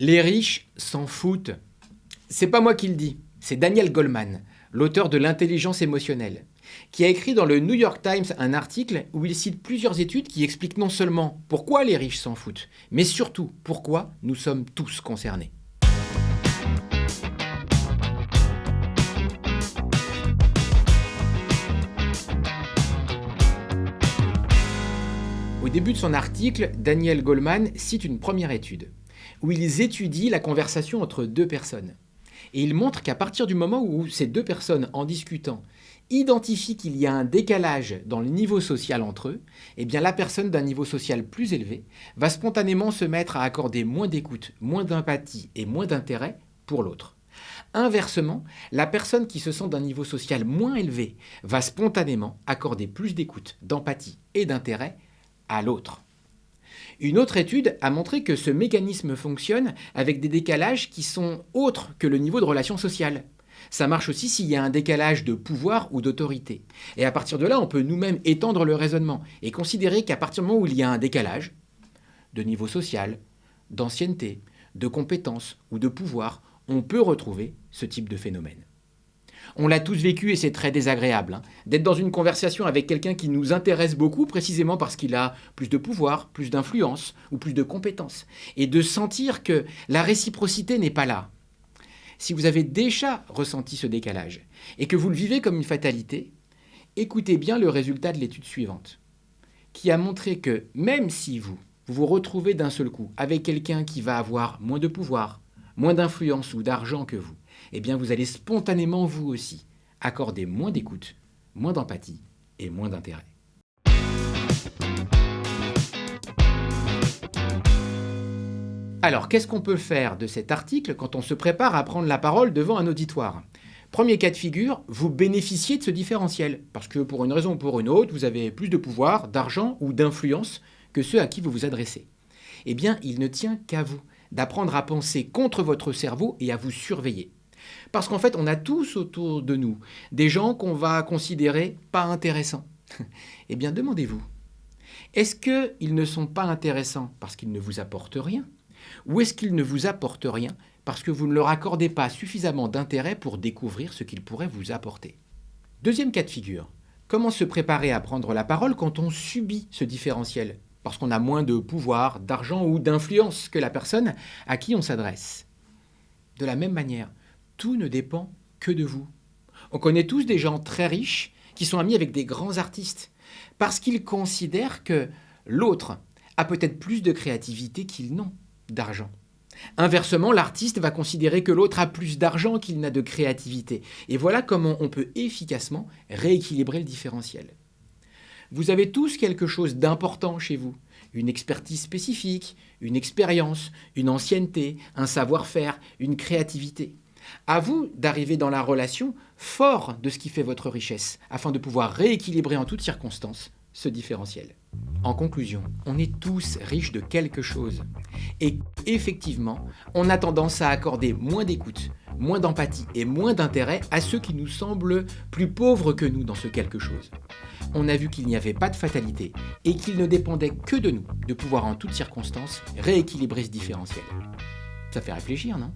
Les riches s'en foutent. C'est pas moi qui le dis, c'est Daniel Goleman, l'auteur de l'intelligence émotionnelle, qui a écrit dans le New York Times un article où il cite plusieurs études qui expliquent non seulement pourquoi les riches s'en foutent, mais surtout pourquoi nous sommes tous concernés. Au début de son article, Daniel Goleman cite une première étude, où ils étudient la conversation entre deux personnes. Et il montre qu'à partir du moment où ces deux personnes, en discutant, identifient qu'il y a un décalage dans le niveau social entre eux, eh bien la personne d'un niveau social plus élevé va spontanément se mettre à accorder moins d'écoute, moins d'empathie et moins d'intérêt pour l'autre. Inversement, la personne qui se sent d'un niveau social moins élevé va spontanément accorder plus d'écoute, d'empathie et d'intérêt à l'autre. Une autre étude a montré que ce mécanisme fonctionne avec des décalages qui sont autres que le niveau de relation sociale. Ça marche aussi s'il y a un décalage de pouvoir ou d'autorité. Et à partir de là, on peut nous-mêmes étendre le raisonnement et considérer qu'à partir du moment où il y a un décalage de niveau social, d'ancienneté, de compétences ou de pouvoir, on peut retrouver ce type de phénomène. On l'a tous vécu et c'est très désagréable, d'être dans une conversation avec quelqu'un qui nous intéresse beaucoup précisément parce qu'il a plus de pouvoir, plus d'influence ou plus de compétences. Et de sentir que la réciprocité n'est pas là. Si vous avez déjà ressenti ce décalage et que vous le vivez comme une fatalité, écoutez bien le résultat de l'étude suivante, qui a montré que même si vous vous retrouvez d'un seul coup avec quelqu'un qui va avoir moins de pouvoir, moins d'influence ou d'argent que vous, eh bien vous allez spontanément, vous aussi, accorder moins d'écoute, moins d'empathie et moins d'intérêt. Alors, qu'est-ce qu'on peut faire de cet article quand on se prépare à prendre la parole devant un auditoire ? Premier cas de figure, vous bénéficiez de ce différentiel, parce que pour une raison ou pour une autre, vous avez plus de pouvoir, d'argent ou d'influence que ceux à qui vous vous adressez. Eh bien, il ne tient qu'à vous d'apprendre à penser contre votre cerveau et à vous surveiller. Parce qu'en fait, on a tous autour de nous des gens qu'on va considérer pas intéressants. Eh bien, demandez-vous, est-ce qu'ils ne sont pas intéressants parce qu'ils ne vous apportent rien ? Ou est-ce qu'ils ne vous apportent rien parce que vous ne leur accordez pas suffisamment d'intérêt pour découvrir ce qu'ils pourraient vous apporter ? Deuxième cas de figure, comment se préparer à prendre la parole quand on subit ce différentiel ? Parce qu'on a moins de pouvoir, d'argent ou d'influence que la personne à qui on s'adresse. De la même manière, tout ne dépend que de vous. On connaît tous des gens très riches qui sont amis avec des grands artistes parce qu'ils considèrent que l'autre a peut-être plus de créativité qu'ils n'ont d'argent. Inversement, l'artiste va considérer que l'autre a plus d'argent qu'il n'a de créativité. Et voilà comment on peut efficacement rééquilibrer le différentiel. Vous avez tous quelque chose d'important chez vous, une expertise spécifique, une expérience, une ancienneté, un savoir-faire, une créativité. À vous d'arriver dans la relation fort de ce qui fait votre richesse, afin de pouvoir rééquilibrer en toutes circonstances ce différentiel. En conclusion, on est tous riches de quelque chose. Et effectivement, on a tendance à accorder moins d'écoute, moins d'empathie et moins d'intérêt à ceux qui nous semblent plus pauvres que nous dans ce quelque chose. On a vu qu'il n'y avait pas de fatalité et qu'il ne dépendait que de nous de pouvoir en toutes circonstances rééquilibrer ce différentiel. Ça fait réfléchir, non ?